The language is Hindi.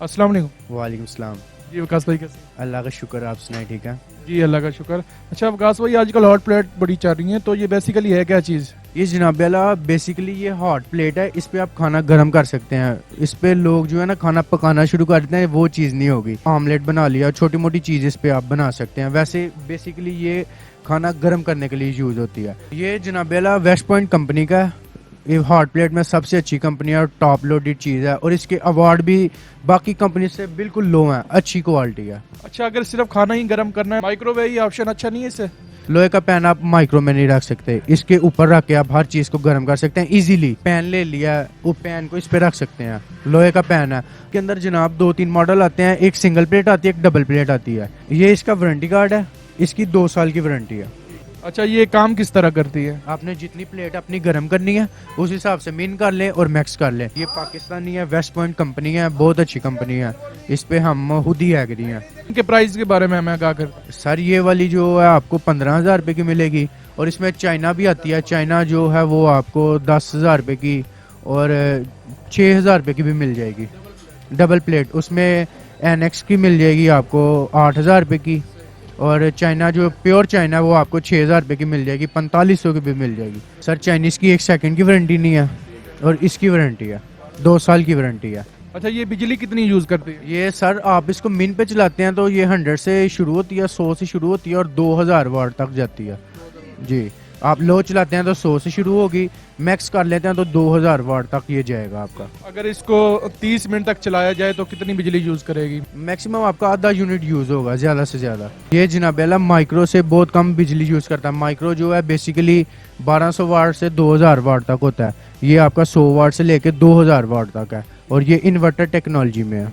अस्सलाम वालेकुम। वालेकुम सलाम। जी वकास भाई कैसे हैं? अल्लाह का शुक्र, आप सुनाए ठीक है। जी अल्लाह का शुक्र। अच्छा वकास भाई आजकल हॉट प्लेट बड़ी चल रही हैं, तो ये बेसिकली है क्या चीज़? ये जनाब वाला बेसिकली ये हॉट प्लेट है, इस पे आप खाना गर्म कर सकते हैं। इस पे लोग जो है ना खाना पकाना शुरू कर देते हैं, वो चीज़ नहीं होगी। ऑमलेट बना लिया, छोटी मोटी चीज़ इस पे आप बना सकते हैं। वैसे बेसिकली ये खाना गर्म करने के लिए यूज़ होती है। ये जनाब वाला वेस्ट पॉइंट कंपनी का है। ये हॉट प्लेट में सबसे अच्छी कंपनी है और टॉप लोडेड चीज़ है, और इसके अवार्ड भी बाकी कंपनी से बिल्कुल लो हैं, अच्छी क्वालिटी है। अच्छा अगर सिर्फ खाना ही गर्म करना है, माइक्रोवेव ये ऑप्शन अच्छा नहीं है इससे? लोहे का पैन आप माइक्रो में नहीं रख सकते, इसके ऊपर रख के आप हर चीज को गर्म कर सकते हैं इजीली। पैन ले लिया, वो पैन को इस पे रख सकते हैं। लोहे का पैन है, के अंदर जनाब 2-3 मॉडल आते हैं, एक सिंगल प्लेट आती है, एक डबल प्लेट आती है। ये इसका वारंटी कार्ड है, इसकी 2 साल की वारंटी है। अच्छा ये काम किस तरह करती है? आपने जितनी प्लेट अपनी गर्म करनी है उस हिसाब से मिन कर लें और मैक्स कर लें। ये पाकिस्तानी है, वेस्ट पॉइंट कंपनी है, बहुत अच्छी कंपनी है। इस पे हम खुद ही एग्री हैं। इनके प्राइस के बारे में हमें आगाह कर। सर ये वाली जो है आपको 15,000 रुपये की मिलेगी, और इसमें चाइना भी आती है। चाइना जो है वो आपको 10,000 रुपये की और 6,000 रुपये की भी मिल जाएगी डबल प्लेट। उसमें एनएक्स की मिल जाएगी आपको 8,000 रुपये की, और चाइना जो प्योर चाइना वो आपको 6,000 रुपये की मिल जाएगी, 4500 की भी मिल जाएगी। सर चाइनीज़ की 1 सेकंड की वारंटी नहीं है, और इसकी वारंटी है 2 साल की वारंटी है। अच्छा ये बिजली कितनी यूज़ करती है? ये सर आप इसको मिन पे चलाते हैं तो ये 100 से शुरू होती है, 100 से शुरू होती है और 2000 वाट तक जाती है जी। आप लो चलाते हैं तो 100 से शुरू होगी, मैक्स कर लेते हैं तो 2000 वाट तक ये जाएगा आपका। अगर इसको 30 मिनट तक चलाया जाए तो कितनी बिजली यूज़ करेगी? मैक्सिमम आपका आधा यूनिट यूज़ होगा ज़्यादा से ज़्यादा। ये जनाब वाला माइक्रो से बहुत कम बिजली यूज़ करता है। माइक्रो जो है बेसिकली 1200 वाट से 2000 वाट तक होता है। ये आपका 100 वाट से लेकर 2000 वाट तक है, और ये इन्वर्टर टेक्नोलॉजी में है।